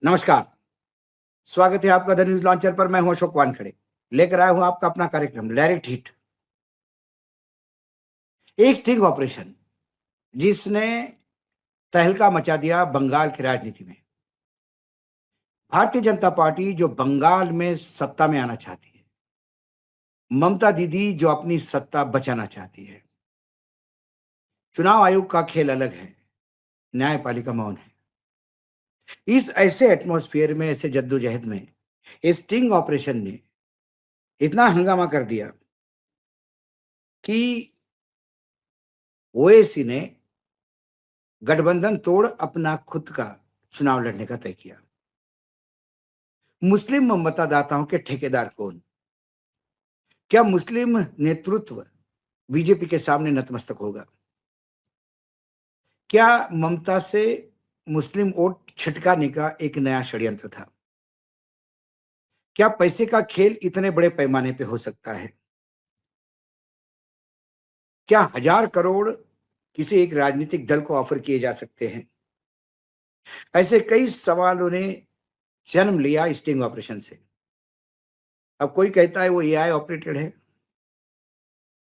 नमस्कार, स्वागत है आपका द न्यूज़ लॉन्चर पर। मैं हूं अशोक वानखेड़े, लेकर आया हूं आपका अपना कार्यक्रम डायरेक्ट हिट। एक स्टिंग ऑपरेशन जिसने तहलका मचा दिया बंगाल की राजनीति में। भारतीय जनता पार्टी जो बंगाल में सत्ता में आना चाहती है, ममता दीदी जो अपनी सत्ता बचाना चाहती है। चुनाव आयोग का खेल अलग है, न्यायपालिका मौन है। इस ऐसे एटमॉस्फेयर में, ऐसे जद्दोजहद में इस स्टिंग ऑपरेशन ने इतना हंगामा कर दिया कि ओएसी ने गठबंधन तोड़ अपना खुद का चुनाव लड़ने का तय किया। मुस्लिम मतदाताओं के ठेकेदार कौन? क्या मुस्लिम नेतृत्व बीजेपी के सामने नतमस्तक होगा? क्या ममता से मुस्लिम वोट छिटकाने का एक नया षड्यंत्र था? क्या पैसे का खेल इतने बड़े पैमाने पे हो सकता है? क्या 1000 करोड़ किसी एक राजनीतिक दल को ऑफर किए जा सकते हैं? ऐसे कई सवालों ने जन्म लिया स्टिंग ऑपरेशन से। अब कोई कहता है वो एआई ऑपरेटेड है।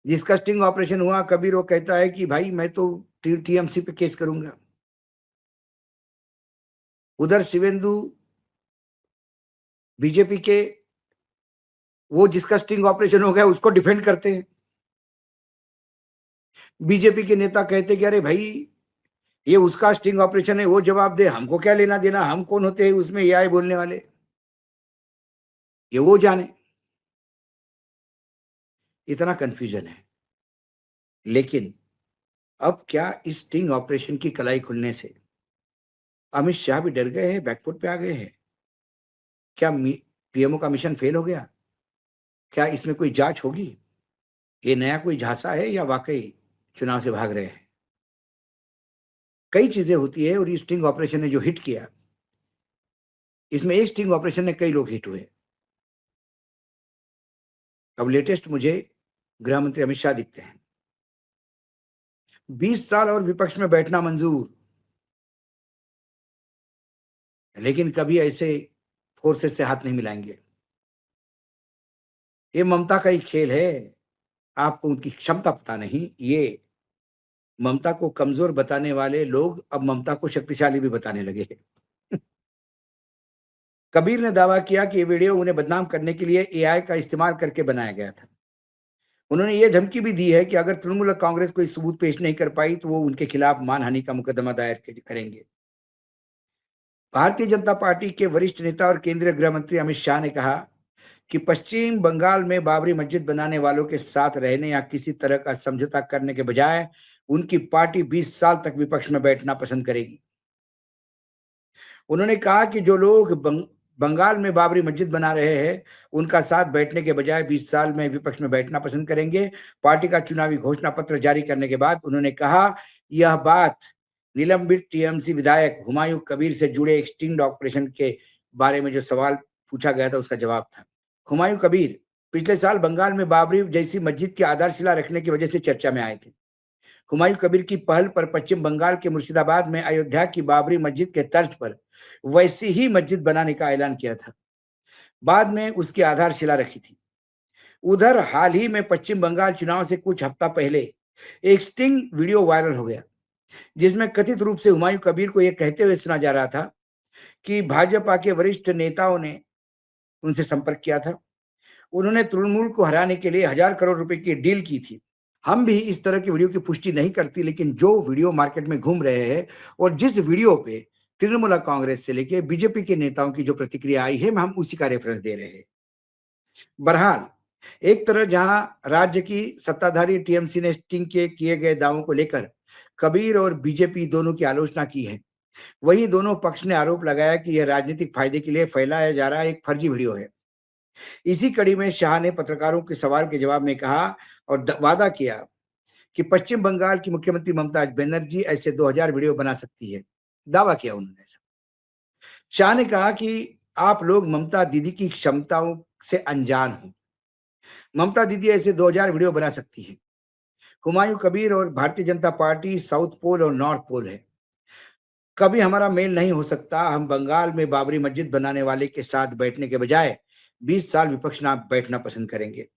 जिसका स्टिंग ऑपरेशन हुआ, कबीर, वो कहता है कि भाई मैं तो टीएमसी पे केस करूंगा। उधर शिवेंदु बीजेपी के, वो जिसका स्टिंग ऑपरेशन हो गया उसको डिफेंड करते हैं। बीजेपी के नेता कहते कि अरे भाई, ये उसका स्टिंग ऑपरेशन है, वो जवाब दे, हमको क्या लेना देना, हम कौन होते हैं उसमें एआई बोलने वाले, ये वो जाने। इतना कंफ्यूजन है। लेकिन अब क्या इस स्टिंग ऑपरेशन की कलाई खुलने से अमित शाह भी डर गए हैं, बैकफुट पे आ गए हैं? क्या पीएमओ का मिशन फेल हो गया? क्या इसमें कोई जांच होगी? ये नया कोई झांसा है या वाकई चुनाव से भाग रहे हैं? कई चीजें होती है, और ये स्टिंग ऑपरेशन ने जो हिट किया, इसमें एक स्टिंग ऑपरेशन ने कई लोग हिट हुए। अब लेटेस्ट मुझे गृह मंत्री अमित शाह दिखते हैं। 20 साल और विपक्ष में बैठना मंजूर, लेकिन कभी ऐसे फोर्सेस से हाथ नहीं मिलाएंगे। ये ममता का ही खेल है। आपको उनकी क्षमता पता नहीं। ये ममता को कमजोर बताने वाले लोग अब ममता को शक्तिशाली भी बताने लगे हैं। कबीर ने दावा किया कि ये वीडियो उन्हें बदनाम करने के लिए एआई का इस्तेमाल करके बनाया गया था। उन्होंने ये धमकी भी दी है कि अगर तृणमूल कांग्रेस कोई सबूत पेश नहीं कर पाई तो वो उनके खिलाफ मानहानि का मुकदमा दायर करेंगे। भारतीय जनता पार्टी के वरिष्ठ नेता और केंद्रीय गृह मंत्री अमित शाह ने कहा कि पश्चिम बंगाल में बाबरी मस्जिद बनाने वालों के साथ रहने या किसी तरह का समझौता करने के बजाय उनकी पार्टी 20 साल तक विपक्ष में बैठना पसंद करेगी। उन्होंने कहा कि जो लोग बंगाल में बाबरी मस्जिद बना रहे हैं, उनका साथ बैठने के बजाय 20 साल में विपक्ष में बैठना पसंद करेंगे। पार्टी का चुनावी घोषणा पत्र जारी करने के बाद उन्होंने कहा, यह बात निलंबित टीएमसी विधायक हुमायूं कबीर से जुड़े एक स्टिंग ऑपरेशन के बारे में जो सवाल पूछा गया था उसका जवाब था। हुमायूं कबीर पिछले साल बंगाल में बाबरी जैसी मस्जिद की आधारशिला रखने की वजह से चर्चा में आए थे। हुमायूं कबीर की पहल पर पश्चिम बंगाल के मुर्शिदाबाद में अयोध्या की बाबरी मस्जिद के तर्ज पर वैसी ही मस्जिद बनाने का ऐलान किया था। बाद में उसकी आधारशिला रखी थी। उधर हाल ही में पश्चिम बंगाल चुनाव से कुछ हफ्ता पहले एक स्टिंग वीडियो वायरल हो गया, जिसमें कथित रूप से हुमायूं कबीर को यह कहते हुए सुना जा रहा था कि भाजपा के वरिष्ठ नेताओं ने उनसे संपर्क किया था। उन्होंने तृणमूल को हराने के लिए 1000 करोड़ रुपए की डील की थी। हम भी इस तरह की वीडियो की पुष्टि नहीं करती, लेकिन जो वीडियो मार्केट में घूम रहे हैं और जिस वीडियो पे तृणमूल कांग्रेस से लेके बीजेपी के नेताओं की जो प्रतिक्रिया आई है, हम उसी का रेफरेंस दे रहे हैं। बहरहाल, एक तरह जहां राज्य की सत्ताधारी टीएमसी ने स्टिंग के किए गए दावों को लेकर कबीर और बीजेपी दोनों की आलोचना की है, वहीं दोनों पक्ष ने आरोप लगाया कि यह राजनीतिक फायदे के लिए फैलाया जा रहा एक फर्जी वीडियो है। इसी कड़ी में शाह ने पत्रकारों के सवाल के जवाब में कहा और वादा किया कि पश्चिम बंगाल की मुख्यमंत्री ममता बनर्जी ऐसे 2000 वीडियो बना सकती है। दावा किया उन्होंने ऐसा। शाह ने कहा कि आप लोग ममता दीदी की क्षमताओं से अनजान हो। ममता दीदी ऐसे 2000 वीडियो बना सकती है। हुमायूं कबीर और Bharatiya Janata party south pole और नॉर्थ पोल है। कभी हमारा मेल नहीं हो सकता। हम बंगाल में बाबरी मस्जिद बनाने वाले के साथ बैठने के बजाय 20 साल विपक्ष में बैठना पसंद करेंगे।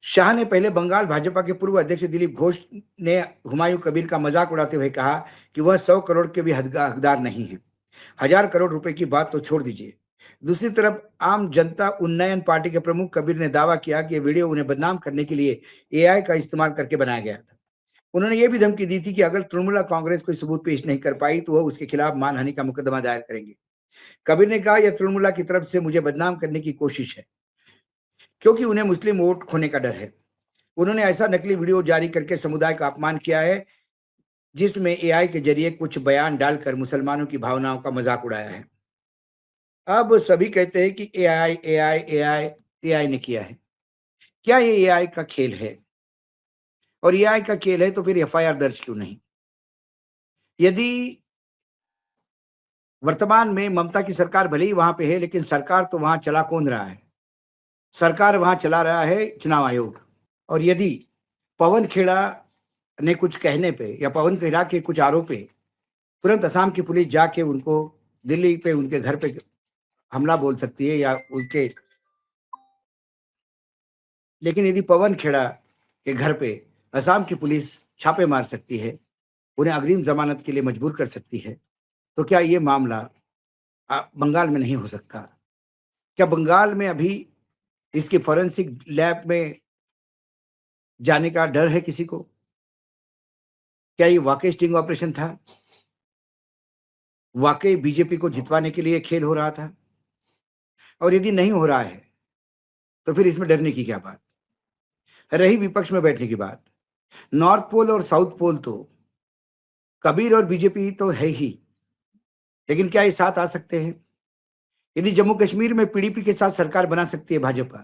शाह ने पहले बंगाल भाजपा के पूर्व अध्यक्ष दिलीप घोष ने हुमायूं कबीर का मजाक उड़ाते हुए कहा कि वह 100 करोड़ के भी हकदार नहीं है। 1000 करोड़ रुपए की बात तो छोड़ दीजिए। दूसरी तरफ आम जनता उन्नयन पार्टी के प्रमुख कबीर ने दावा किया कि ये वीडियो उन्हें बदनाम करने के लिए एआई का इस्तेमाल करके बनाया गया था। उन्होंने ये भी धमकी दी थी कि अगर तृणमूल कांग्रेस कोई सबूत पेश नहीं कर पाई तो वह उसके खिलाफ मानहानि का मुकदमा दायर करेंगे। कबीर ने कहा, यह तृणमूल की तरफ से मुझे बदनाम करने की कोशिश है, क्योंकि उन्हें मुस्लिम वोट खोने का डर है। उन्होंने ऐसा नकली वीडियो जारी करके समुदाय का अपमान किया है, जिसमें एआई के जरिए कुछ बयान डालकर मुसलमानों की भावनाओं का मजाक उड़ाया है। अब सभी कहते हैं कि एआई एआई एआई एआई ने किया है। क्या ये एआई का खेल है? और एआई का खेल है तो फिर एफआईआर दर्ज क्यों नहीं? यदि वर्तमान में ममता की सरकार भले ही वहां पे है, लेकिन सरकार तो वहां चला कौन रहा है? सरकार वहां चला रहा है चुनाव आयोग। और यदि पवन खेड़ा ने कुछ कहने पे या पवन खेड़ा के कुछ आरोप पे तुरंत असम की पुलिस जाके उनको दिल्ली पे उनके घर पे हमला बोल सकती है या उनके, लेकिन यदि पवन खेड़ा के घर पे असम की पुलिस छापे मार सकती है, उन्हें अग्रिम जमानत के लिए मजबूर कर सकती है, तो क्या ये मामला बंगाल में नहीं हो सकता? क्या बंगाल में अभी इसकी फॉरेंसिक लैब में जाने का डर है किसी को? क्या ये वाकई स्टिंग ऑपरेशन था? वाकई बीजेपी को जितवाने के लिए खेल हो रहा था? और यदि नहीं हो रहा है तो फिर इसमें डरने की क्या बात? रही विपक्ष में बैठने की बात, नॉर्थ पोल और साउथ पोल तो कबीर और बीजेपी तो है ही, लेकिन क्या ये साथ आ सकते हैं? यदि जम्मू कश्मीर में पीडीपी के साथ सरकार बना सकती है भाजपा,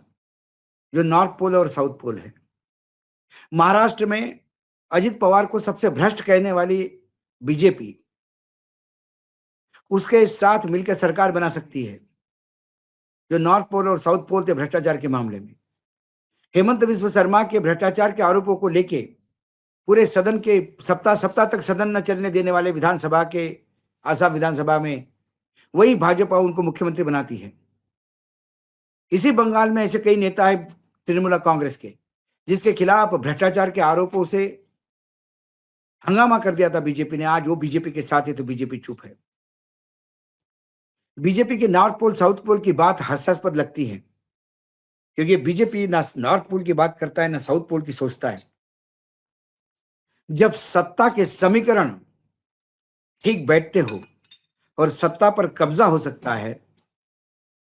जो नॉर्थ पोल और साउथ पोल है, महाराष्ट्र में अजित पवार को सबसे भ्रष्ट कहने वाली बीजेपी उसके साथ मिलकर सरकार बना सकती है, जो नॉर्थ पोल और साउथ पोल थे भ्रष्टाचार के मामले में। हेमंत विश्व शर्मा के भ्रष्टाचार के आरोपों को लेके पूरे सदन के सप्ताह सप्ताह तक सदन न चलने देने वाले विधानसभा के आसाम विधानसभा में वही भाजपा उनको मुख्यमंत्री बनाती है। इसी बंगाल में ऐसे कई नेता है तृणमूल कांग्रेस के, जिसके खिलाफ भ्रष्टाचार के आरोपों से हंगामा कर दिया था बीजेपी ने। आज वो बीजेपी के साथ है तो बीजेपी चुप है। बीजेपी के नॉर्थ पोल साउथ पोल की बात हास्यास्पद लगती है, क्योंकि बीजेपी ना नॉर्थ पोल की बात करता है ना साउथ पोल की सोचता है। जब सत्ता के समीकरण ठीक बैठते हो और सत्ता पर कब्जा हो सकता है,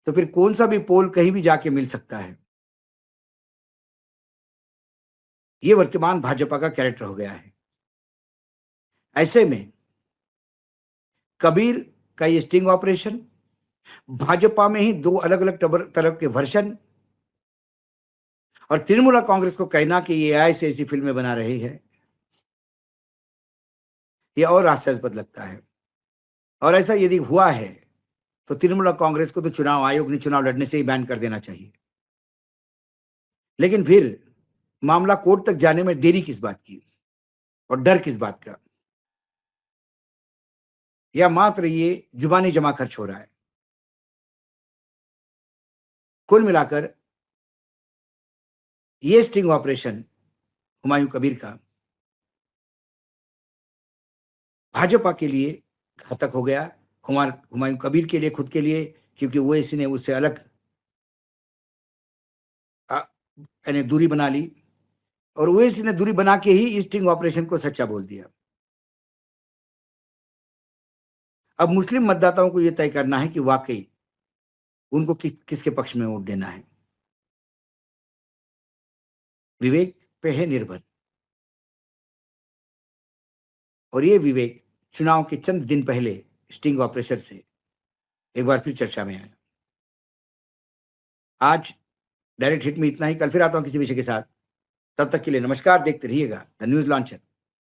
तो फिर कौन सा भी पोल कहीं भी जाके मिल सकता है। ये वर्तमान भाजपा का कैरेक्टर हो गया है। ऐसे में कबीर का ये स्टिंग ऑपरेशन, भाजपा में ही दो अलग अलग तरफ के वर्षन, और तृणमूल कांग्रेस को कहना कि ये एआई से ऐसी फिल्में बना रही है, ये और हास्यास्पद लगता है। और ऐसा यदि हुआ है तो तृणमूल कांग्रेस को तो चुनाव आयोग ने चुनाव लड़ने से ही बैन कर देना चाहिए। लेकिन फिर मामला कोर्ट तक जाने में देरी किस बात की और डर किस बात का? या मात्र ये जुबानी जमा खर्च हो रहा है? कुल मिलाकर ये स्टिंग ऑपरेशन हुमायूं कबीर का भाजपा के लिए घातक हो गया। हुमायूं कबीर के लिए, खुद के लिए, क्योंकि वो इसी ने उससे अलग यानी दूरी बना ली, और ओवैसी ने दूरी बना के ही इस स्टिंग ऑपरेशन को सच्चा बोल दिया। अब मुस्लिम मतदाताओं को यह तय करना है कि वाकई उनको किसके पक्ष में वोट देना है। विवेक पे है निर्भर, और ये विवेक चुनाव के चंद दिन पहले स्टिंग ऑपरेशन से एक बार फिर चर्चा में आया। आज डायरेक्ट हिट में इतना ही। कल फिर आता हूं किसी विषय के साथ। तब तक के लिए नमस्कार। देखते रहिएगा द न्यूज लॉन्चर।